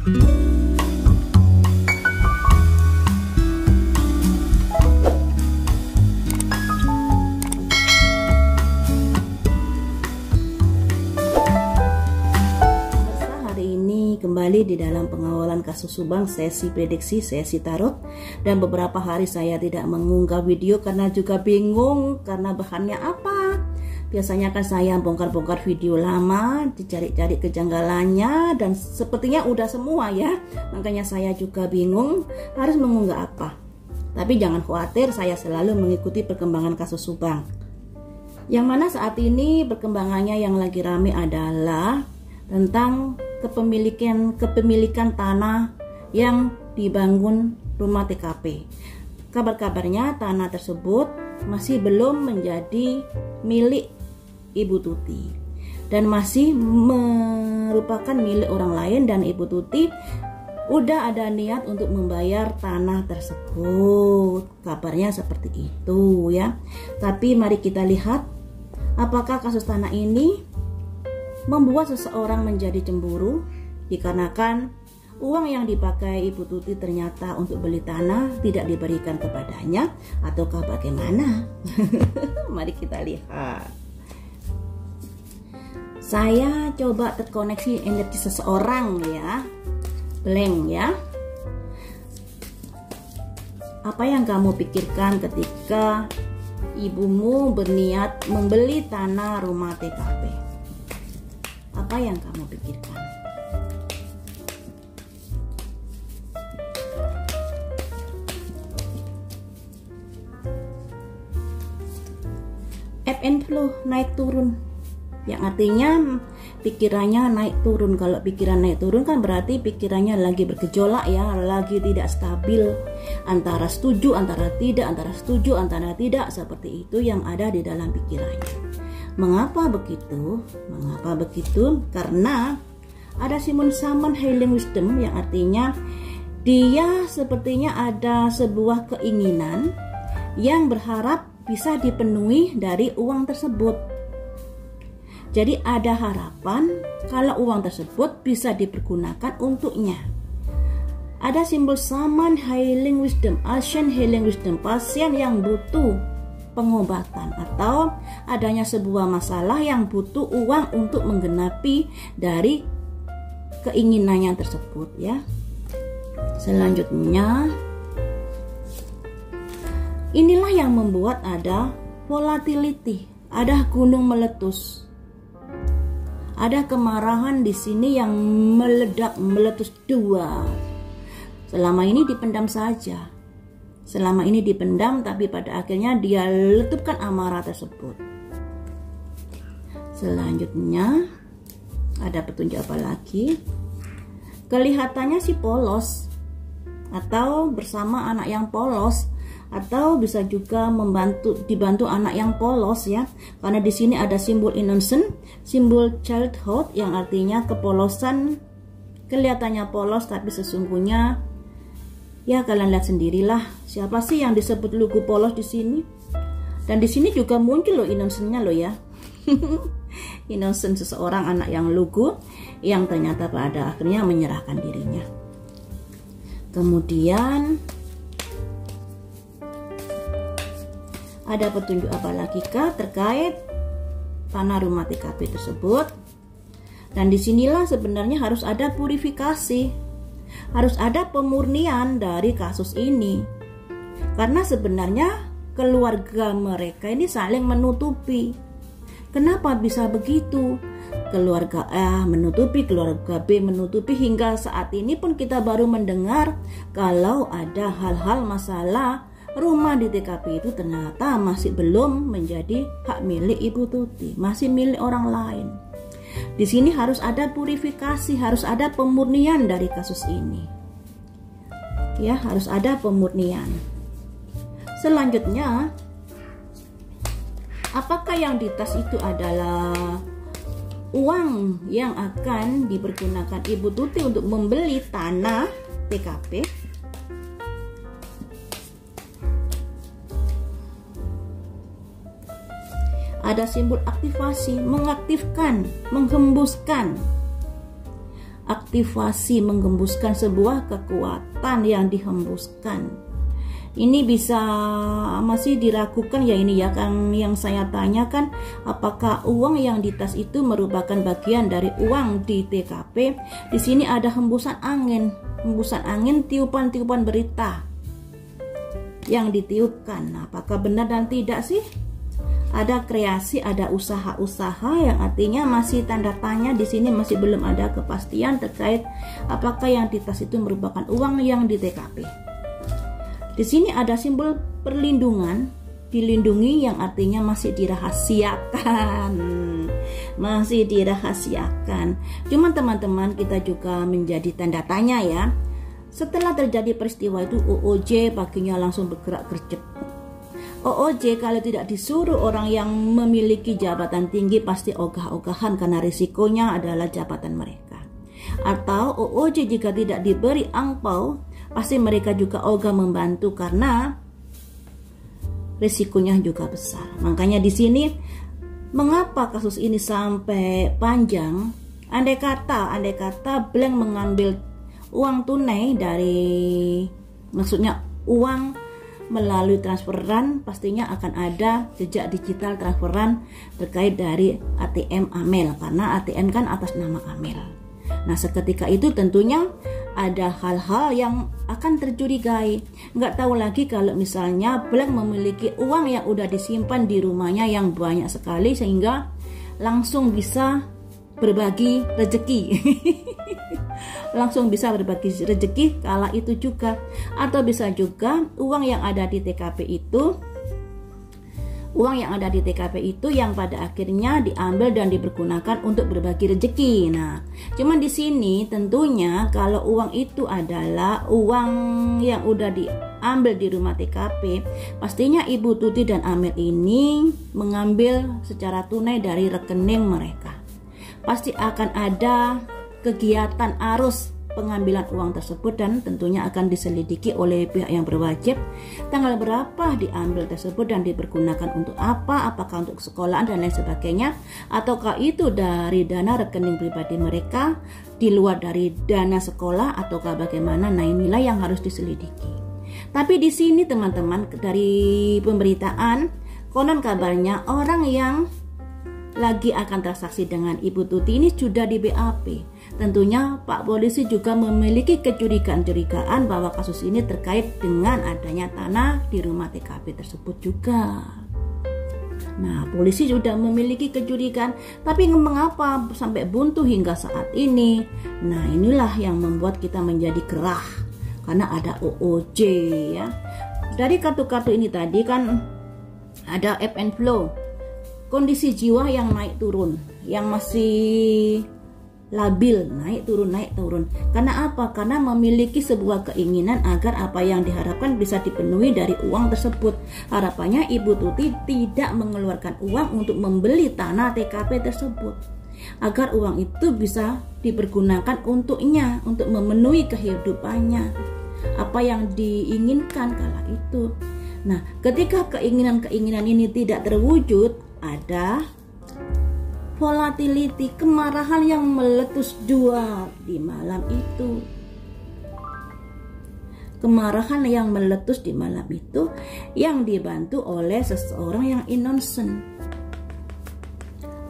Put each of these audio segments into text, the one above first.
Kembali di dalam pengawalan kasus Subang, sesi prediksi, sesi tarot. Dan beberapa hari saya tidak mengunggah video karena juga bingung karena bahannya apa. Biasanya kan saya bongkar-bongkar video lama, dicari-cari kejanggalannya, dan sepertinya udah semua ya. Makanya saya juga bingung harus mengunggah apa. Tapi jangan khawatir, saya selalu mengikuti perkembangan kasus Subang. Yang mana saat ini perkembangannya yang lagi rame adalah tentang kepemilikan tanah yang dibangun rumah TKP. Kabar-kabarnya tanah tersebut masih belum menjadi milik Ibu Tuti dan masih merupakan milik orang lain, dan Ibu Tuti udah ada niat untuk membayar tanah tersebut. Kabarnya seperti itu ya. Tapi mari kita lihat apakah kasus tanah ini membuat seseorang menjadi cemburu dikarenakan uang yang dipakai Ibu Tuti ternyata untuk beli tanah tidak diberikan kepadanya, ataukah bagaimana? Mari kita lihat. Saya coba terkoneksi energi seseorang ya. Blank ya. Apa yang kamu pikirkan ketika ibumu berniat membeli tanah rumah TKP? Apa yang kamu pikirkan? Ebb and flow, naik turun, yang artinya pikirannya naik turun. Kalau pikiran naik turun kan berarti pikirannya lagi bergejolak ya, lagi tidak stabil, antara setuju, antara tidak, antara setuju, antara tidak, seperti itu yang ada di dalam pikirannya. Mengapa begitu? Mengapa begitu? Karena ada Simon Summon Healing Wisdom, yang artinya dia sepertinya ada sebuah keinginan yang berharap bisa dipenuhi dari uang tersebut. Jadi ada harapan kalau uang tersebut bisa dipergunakan untuknya. Ada simbol Summon Healing Wisdom, Ancient Healing Wisdom, pasien yang butuh pengobatan atau adanya sebuah masalah yang butuh uang untuk menggenapi dari keinginannya tersebut ya. Selanjutnya, inilah yang membuat ada volatility, ada gunung meletus, ada kemarahan di sini yang meledak, meletus dua. Selama ini dipendam saja. Selama ini dipendam, tapi pada akhirnya dia letupkan amarah tersebut. Selanjutnya, ada petunjuk apa lagi? Kelihatannya si polos, atau bersama anak yang polos, atau bisa juga dibantu anak yang polos ya. Karena di sini ada simbol innocent, simbol childhood, yang artinya kepolosan. Kelihatannya polos, tapi sesungguhnya ya kalian lihat sendirilah, siapa sih yang disebut lugu polos di sini? Dan di sini juga muncul loh innocent-nya loh ya. Innocent seseorang anak yang lugu yang ternyata pada akhirnya menyerahkan dirinya. Kemudian ada petunjuk apa lagi kah terkait tanah rumah TKP tersebut? Dan disinilah sebenarnya harus ada purifikasi, harus ada pemurnian dari kasus ini, karena sebenarnya keluarga mereka ini saling menutupi. Kenapa bisa begitu? Keluarga A menutupi, keluarga B menutupi, hingga saat ini pun kita baru mendengar kalau ada hal-hal masalah rumah di TKP itu ternyata masih belum menjadi hak milik Ibu Tuti, masih milik orang lain. Di sini harus ada purifikasi, harus ada pemurnian dari kasus ini. Ya, harus ada pemurnian. Selanjutnya, apakah yang di tas itu adalah uang yang akan dipergunakan Ibu Tuti untuk membeli tanah TKP? Ada simbol aktivasi, mengaktifkan, menghembuskan. aktivasi, menggembuskan sebuah kekuatan yang dihembuskan. Ini bisa masih diragukan ya ini ya, kan yang saya tanyakan, apakah uang yang di tas itu merupakan bagian dari uang di TKP? Di sini ada hembusan angin, tiupan-tiupan berita yang ditiupkan. Nah, apakah benar dan tidak sih? Ada kreasi, ada usaha-usaha yang artinya masih tanda tanya di sini, masih belum ada kepastian terkait apakah yang di tas itu merupakan uang yang di TKP. Di sini ada simbol perlindungan, dilindungi yang artinya masih dirahasiakan. Masih dirahasiakan. Cuman teman-teman, kita juga menjadi tanda tanya ya. Setelah terjadi peristiwa itu, OOJ paginya langsung bergerak gercep. OOJ kalau tidak disuruh orang yang memiliki jabatan tinggi pasti ogah-ogahan karena risikonya adalah jabatan mereka. Atau OOJ jika tidak diberi angpau, pasti mereka juga ogah membantu karena risikonya juga besar. Makanya di sini mengapa kasus ini sampai panjang? Andai kata Blank mengambil uang tunai dari, maksudnya uang melalui transferan, pastinya akan ada jejak digital transferan terkait dari ATM Amel, karena ATM kan atas nama Amel. Nah, seketika itu tentunya ada hal-hal yang akan tercurigai. Nggak tahu lagi kalau misalnya Blank memiliki uang yang udah disimpan di rumahnya yang banyak sekali sehingga langsung bisa berbagi rezeki. Langsung bisa berbagi rezeki kala itu juga. Atau bisa juga uang yang ada di TKP itu yang pada akhirnya diambil dan dipergunakan untuk berbagi rezeki. Nah, cuman di sini tentunya kalau uang itu adalah uang yang udah diambil di rumah TKP, pastinya Ibu Tuti dan Amel ini mengambil secara tunai dari rekening mereka. Pasti akan ada kegiatan arus pengambilan uang tersebut dan tentunya akan diselidiki oleh pihak yang berwajib tanggal berapa diambil tersebut dan dipergunakan untuk apa, apakah untuk sekolahan dan lain sebagainya, ataukah itu dari dana rekening pribadi mereka di luar dari dana sekolah ataukah bagaimana. Nah, inilah yang harus diselidiki. Tapi di sini teman-teman, dari pemberitaan konon kabarnya orang yang lagi akan transaksi dengan Ibu Tuti ini sudah di BAP. Tentunya Pak Polisi juga memiliki kecurigaan bahwa kasus ini terkait dengan adanya tanah di rumah TKP tersebut juga. Nah, polisi sudah memiliki kecurigaan, tapi mengapa sampai buntu hingga saat ini? Nah, inilah yang membuat kita menjadi gerah karena ada OOJ ya. Dari kartu-kartu ini tadi kan ada ebb and flow, kondisi jiwa yang naik turun, yang masih labil, naik turun. Karena apa? Karena memiliki sebuah keinginan agar apa yang diharapkan bisa dipenuhi dari uang tersebut. Harapannya Ibu Tuti tidak mengeluarkan uang untuk membeli tanah TKP tersebut, agar uang itu bisa dipergunakan untuknya, untuk memenuhi kehidupannya, apa yang diinginkan kala itu. Nah, ketika keinginan-keinginan ini tidak terwujud, ada volatility, kemarahan yang meletus dua di malam itu. Kemarahan yang meletus di malam itu yang dibantu oleh seseorang yang innocent,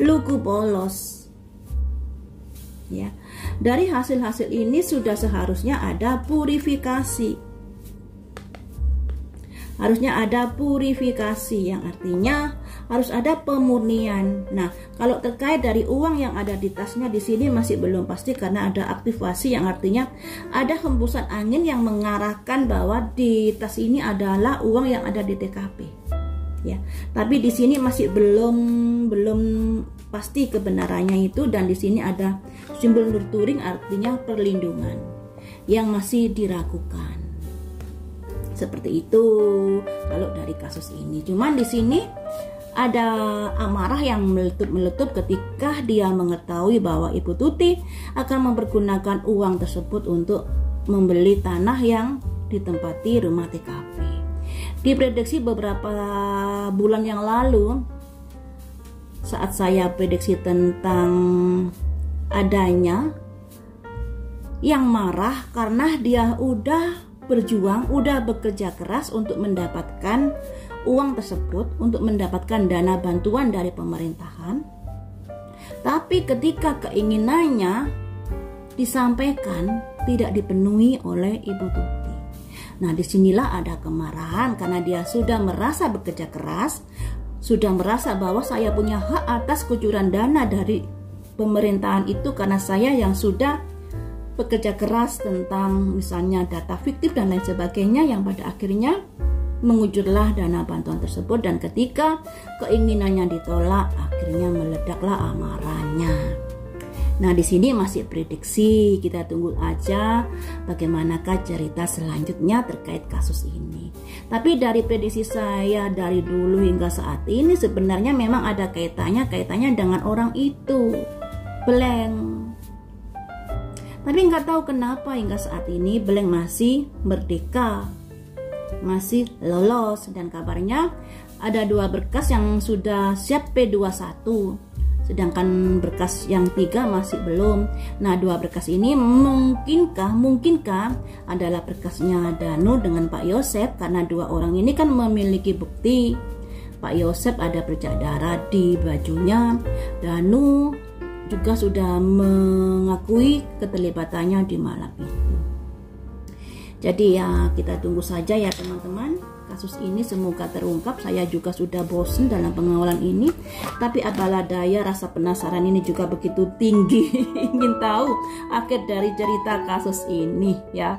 lugu polos. Ya, dari hasil-hasil ini sudah seharusnya ada purifikasi. Harusnya ada purifikasi yang artinya harus ada pemurnian. Nah, kalau terkait dari uang yang ada di tasnya di sini masih belum pasti karena ada aktivasi yang artinya ada hembusan angin yang mengarahkan bahwa di tas ini adalah uang yang ada di TKP. Ya, tapi di sini masih belum pasti kebenarannya itu, dan di sini ada simbol nurturing artinya perlindungan yang masih diragukan. Seperti itu kalau dari kasus ini. Cuman di sini ada amarah yang meletup ketika dia mengetahui bahwa Ibu Tuti akan mempergunakan uang tersebut untuk membeli tanah yang ditempati rumah TKP. Diprediksi beberapa bulan yang lalu saat saya prediksi tentang adanya yang marah karena dia udah berjuang, udah bekerja keras untuk mendapatkan uang tersebut, untuk mendapatkan dana bantuan dari pemerintahan. Tapi ketika keinginannya disampaikan tidak dipenuhi oleh Ibu Tuti. Nah, disinilah ada kemarahan karena dia sudah merasa bekerja keras, sudah merasa bahwa saya punya hak atas kucuran dana dari pemerintahan itu karena saya yang sudah bekerja keras tentang misalnya data fiktif dan lain sebagainya, yang pada akhirnya mengucurlah dana bantuan tersebut. Dan ketika keinginannya ditolak, akhirnya meledaklah amarahnya. Nah, di sini masih prediksi, kita tunggu aja bagaimanakah cerita selanjutnya terkait kasus ini. Tapi dari prediksi saya dari dulu hingga saat ini sebenarnya memang ada kaitannya dengan orang itu, Bleng. Tapi nggak tahu kenapa hingga saat ini Bleng masih merdeka, masih lolos, dan kabarnya ada 2 berkas yang sudah siap P21, sedangkan berkas yang 3 masih belum. Nah, 2 berkas ini mungkinkah adalah berkasnya Danu dengan Pak Yosep, karena 2 orang ini kan memiliki bukti. Pak Yosep ada bercak darah di bajunya, Danu juga sudah mengakui keterlibatannya di malam itu. Jadi ya kita tunggu saja ya teman-teman, kasus ini semoga terungkap. Saya juga sudah bosan dalam pengawalan ini, tapi apalah daya, rasa penasaran ini juga begitu tinggi ingin tahu akhir dari cerita kasus ini ya.